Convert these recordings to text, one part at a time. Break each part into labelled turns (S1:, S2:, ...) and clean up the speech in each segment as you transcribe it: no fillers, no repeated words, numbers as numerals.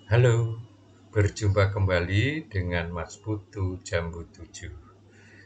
S1: Halo, berjumpa kembali dengan Mas Putu Jambu 7.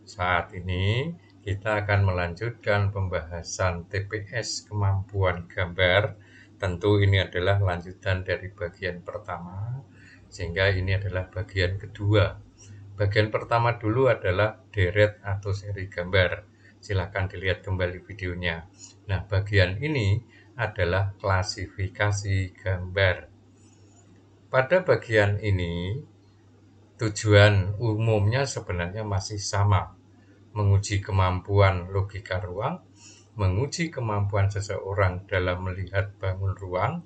S1: Saat ini kita akan melanjutkan pembahasan TPS kemampuan gambar. Tentu ini adalah lanjutan dari bagian pertama, sehingga ini adalah bagian kedua. Bagian pertama dulu adalah deret atau seri gambar. Silahkan dilihat kembali videonya. Nah, bagian ini adalah klasifikasi gambar. Pada bagian ini, tujuan umumnya sebenarnya masih sama, menguji kemampuan logika ruang, menguji kemampuan seseorang dalam melihat bangun ruang,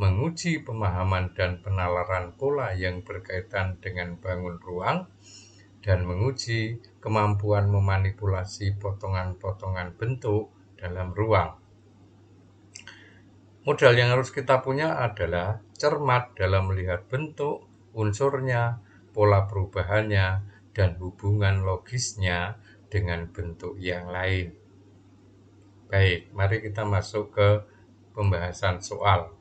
S1: menguji pemahaman dan penalaran pola yang berkaitan dengan bangun ruang, dan menguji kemampuan memanipulasi potongan-potongan bentuk dalam ruang. Modal yang harus kita punya adalah cermat dalam melihat bentuk, unsurnya, pola perubahannya, dan hubungan logisnya dengan bentuk yang lain. Baik, mari kita masuk ke pembahasan soal.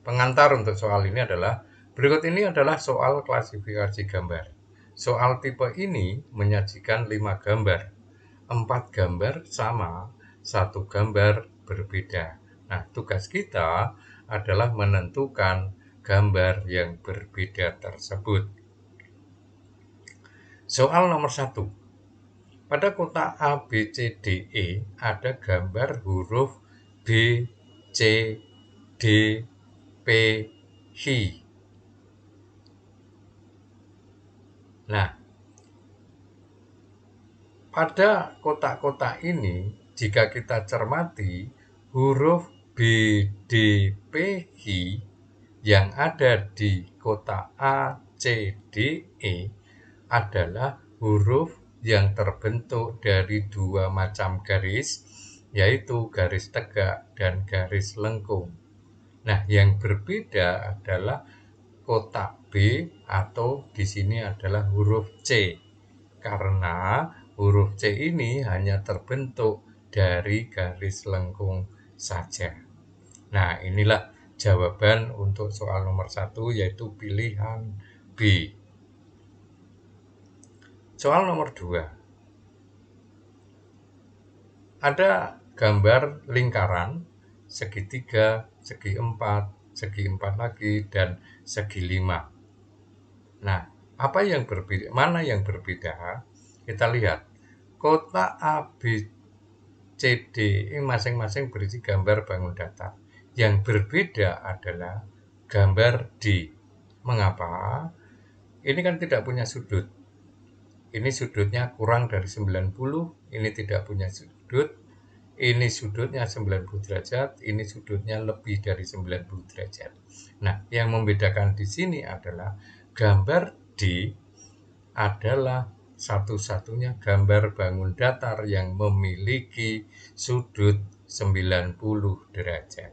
S1: Pengantar untuk soal ini adalah, berikut ini adalah soal klasifikasi gambar. Soal tipe ini menyajikan 5 gambar. 4 gambar sama, 1 gambar berbeda. Nah, tugas kita adalah menentukan gambar yang berbeda tersebut. Soal nomor 1. Pada kotak A, B, C, D, E ada gambar huruf B, C, D, P, H. Nah, pada kotak-kotak ini, jika kita cermati, huruf B, D, P, H yang ada di kotak A, C, D, E adalah huruf yang terbentuk dari 2 macam garis, yaitu garis tegak dan garis lengkung. Nah, yang berbeda adalah kotak B atau di sini adalah huruf C. Karena huruf C ini hanya terbentuk dari garis lengkung saja. Nah, inilah jawaban untuk soal nomor 1, yaitu pilihan B. Soal nomor 2. Ada gambar lingkaran, segitiga, segi 4, segi 4 lagi, dan segi 5. Nah, mana yang berbeda? Kita lihat. Kotak A, B, C, D ini masing-masing berisi gambar bangun datar. Yang berbeda adalah gambar D. Mengapa? Ini kan tidak punya sudut. Ini sudutnya kurang dari 90, ini tidak punya sudut. Ini sudutnya 90 derajat, ini sudutnya lebih dari 90 derajat. Nah, yang membedakan di sini adalah gambar D adalah satu-satunya gambar bangun datar yang memiliki sudut 90 derajat.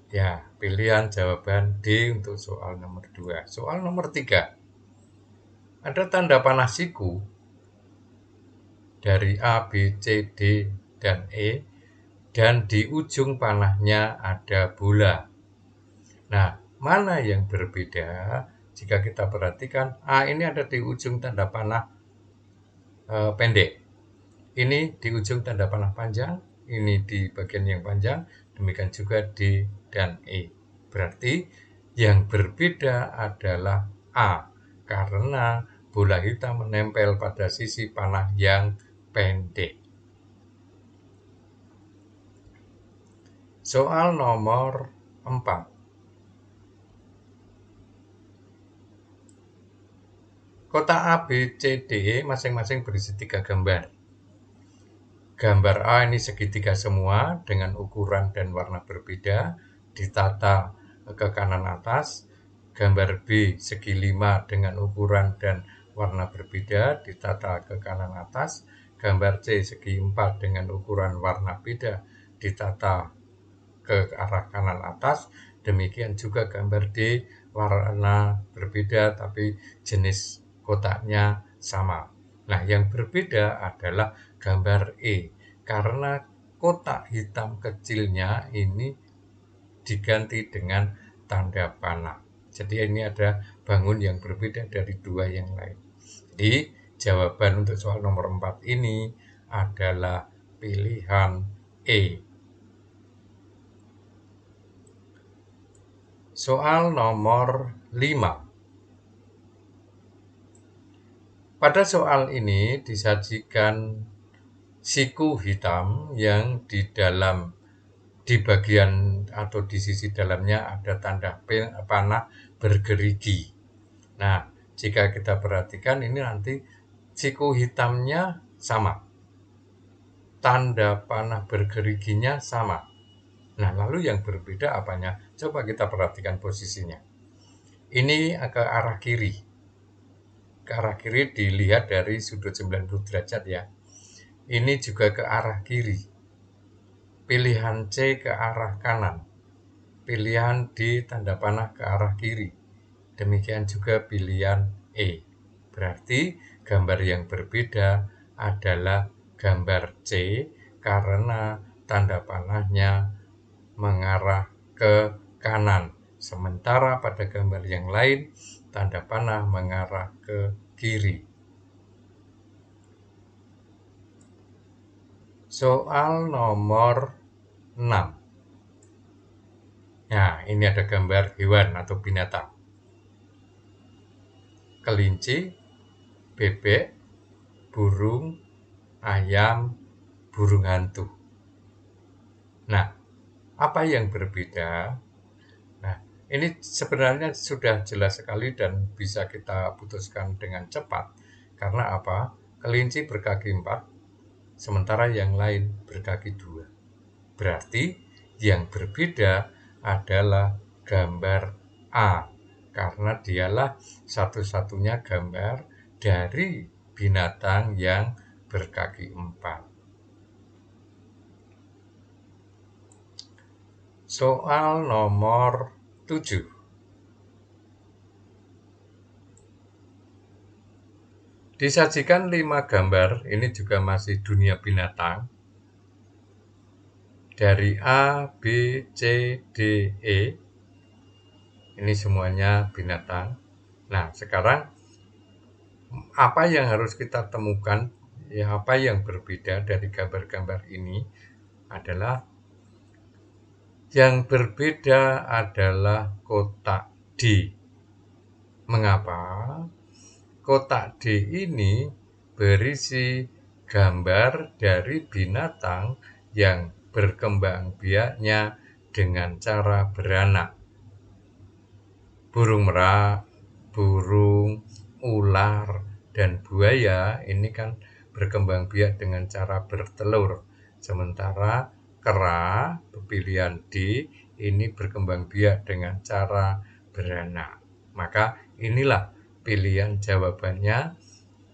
S1: Ya, pilihan jawaban D untuk soal nomor 2. Soal nomor 3. Ada tanda panah siku dari A, B, C, D, dan E, dan di ujung panahnya ada bola. Nah, mana yang berbeda? Jika kita perhatikan, A ini ada di ujung tanda panah pendek. Ini di ujung tanda panah panjang, ini di bagian yang panjang, demikian juga D dan E. Berarti yang berbeda adalah A, karena bola hitam menempel pada sisi panah yang pendek. Soal nomor 4. Kotak A, B, C, D, E masing-masing berisi 3 gambar. Gambar A ini segitiga semua dengan ukuran dan warna berbeda, ditata ke kanan atas. Gambar B segi 5 dengan ukuran dan warna berbeda, ditata ke kanan atas. Gambar C segi 4 dengan ukuran warna beda, ditata ke arah kanan atas. Demikian juga gambar D, warna berbeda tapi jenis kotaknya sama. Nah, yang berbeda adalah gambar E, karena kotak hitam kecilnya ini diganti dengan tanda panah. Jadi ini ada bangun yang berbeda dari dua yang lain. Jadi jawaban untuk soal nomor 4 ini adalah pilihan E. Soal nomor 5. Pada soal ini disajikan siku hitam yang di bagian atau di sisi dalamnya ada tanda panah bergerigi. Nah, jika kita perhatikan ini nanti siku hitamnya sama, tanda panah bergeriginya sama. Nah, lalu yang berbeda apanya? Coba kita perhatikan posisinya. Ini ke arah kiri. Ke arah kiri dilihat dari sudut 90 derajat ya. Ini juga ke arah kiri. Pilihan C ke arah kanan. Pilihan D tanda panah ke arah kiri. Demikian juga pilihan E. Berarti gambar yang berbeda adalah gambar C karena tanda panahnya mengarah ke kanan. Sementara pada gambar yang lain tanda panah mengarah ke kiri. Soal nomor 6. Nah, ini ada gambar hewan atau binatang. Kelinci, bebek, burung, ayam, burung hantu. Nah, apa yang berbeda? Nah, ini sebenarnya sudah jelas sekali dan bisa kita putuskan dengan cepat. Karena apa? Kelinci berkaki 4, sementara yang lain berkaki 2. Berarti yang berbeda adalah gambar A, karena dialah satu-satunya gambar dari binatang yang berkaki 4. Soal nomor 7. Disajikan 5 gambar, ini juga masih dunia binatang. Dari A, B, C, D, E. Ini semuanya binatang. Nah, sekarang apa yang harus kita temukan, ya apa yang berbeda dari gambar-gambar ini adalah yang berbeda adalah kotak D. Mengapa? Kotak D ini berisi gambar dari binatang yang berkembang biaknya dengan cara beranak. Burung merak, burung, ular, dan buaya ini kan berkembang biak dengan cara bertelur. Sementara kera, pilihan D, ini berkembang biak dengan cara beranak. Maka inilah pilihan jawabannya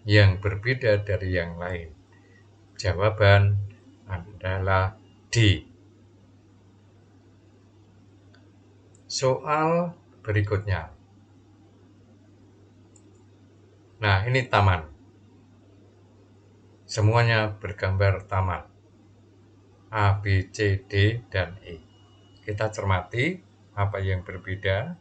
S1: yang berbeda dari yang lain. Jawaban adalah D. Soal berikutnya. Nah, ini taman. Semuanya bergambar taman. A, B, C, D, dan E. Kita cermati apa yang berbeda.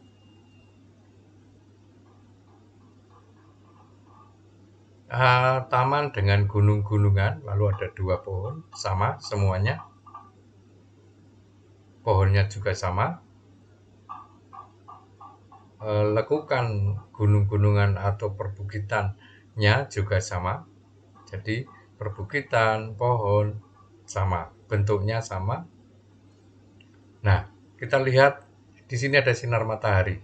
S1: Taman dengan gunung-gunungan, lalu ada 2 pohon, sama semuanya. Pohonnya juga sama. Lekukan gunung-gunungan atau perbukitannya juga sama. Jadi perbukitan, pohon sama, bentuknya sama. Nah, kita lihat di sini ada sinar matahari.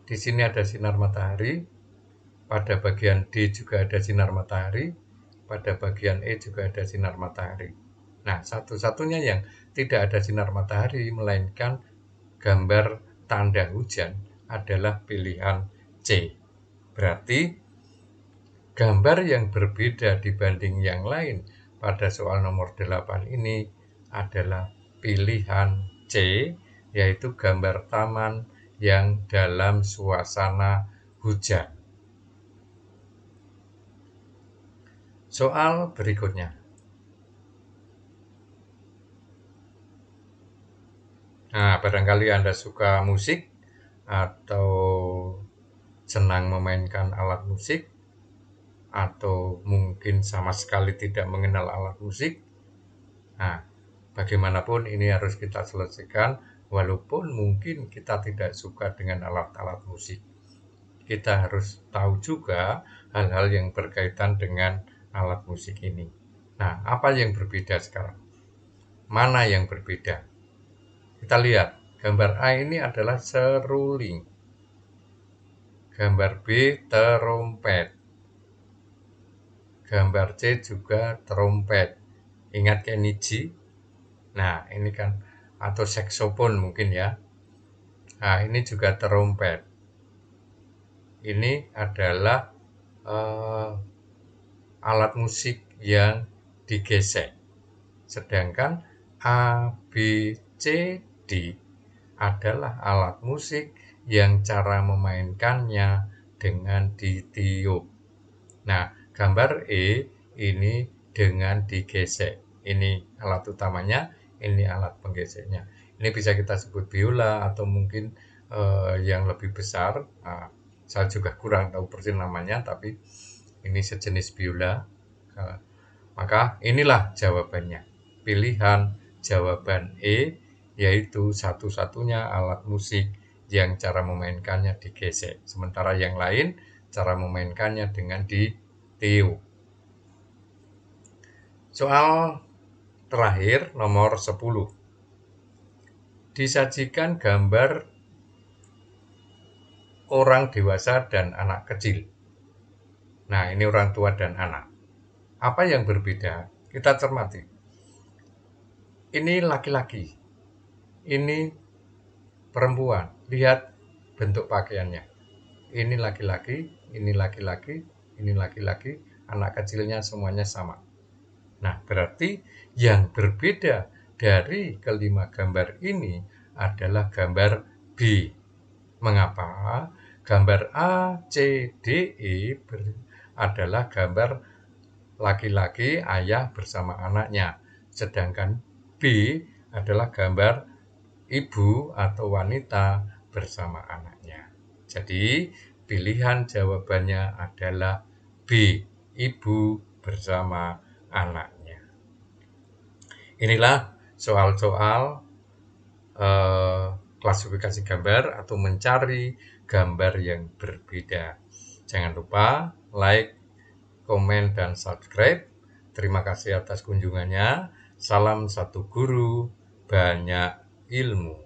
S1: Di sini ada sinar matahari. Pada bagian D juga ada sinar matahari. Pada bagian E juga ada sinar matahari. Nah, satu-satunya yang tidak ada sinar matahari melainkan gambar tanda hujan adalah pilihan C. Berarti gambar yang berbeda dibanding yang lain pada soal nomor 8 ini adalah pilihan C, yaitu gambar taman yang dalam suasana hujan. Soal berikutnya. Nah, barangkali Anda suka musik atau senang memainkan alat musik, atau mungkin sama sekali tidak mengenal alat musik. Nah, bagaimanapun ini harus kita selesaikan, walaupun mungkin kita tidak suka dengan alat-alat musik. Kita harus tahu juga hal-hal yang berkaitan dengan alat musik ini. Nah, apa yang berbeda sekarang? Mana yang berbeda? Kita lihat, gambar A ini adalah seruling. Gambar B terompet. Gambar C juga terompet. Ingat Kenichi? Nah, ini kan, atau saksofon mungkin ya. Nah, ini juga terompet. Ini adalah alat musik yang digesek. Sedangkan A, B, C, D adalah alat musik yang cara memainkannya dengan ditiup. Nah, gambar E ini dengan digesek. Ini alat utamanya, ini alat penggeseknya. Ini bisa kita sebut biola atau mungkin yang lebih besar. Nah, saya juga kurang tahu persis namanya, tapi ini sejenis biola. Maka inilah jawabannya. Pilihan jawaban E, yaitu satu-satunya alat musik yang cara memainkannya digesek. Sementara yang lain cara memainkannya dengan ditiup. Soal terakhir nomor 10. Disajikan gambar orang dewasa dan anak kecil. Nah, ini orang tua dan anak. Apa yang berbeda? Kita cermati. Ini laki-laki. Ini perempuan. Lihat bentuk pakaiannya. Ini laki-laki, ini laki-laki, ini laki-laki, anak kecilnya semuanya sama. Nah, berarti yang berbeda dari kelima gambar ini adalah gambar B. Mengapa? Gambar A, C, D, E adalah gambar laki-laki ayah bersama anaknya. Sedangkan B adalah gambar ibu atau wanita bersama anaknya. Jadi, pilihan jawabannya adalah B, ibu bersama anaknya. Inilah soal-soal klasifikasi gambar atau mencari gambar yang berbeda. Jangan lupa like, komen, dan subscribe. Terima kasih atas kunjungannya. Salam satu guru, banyak ilmu.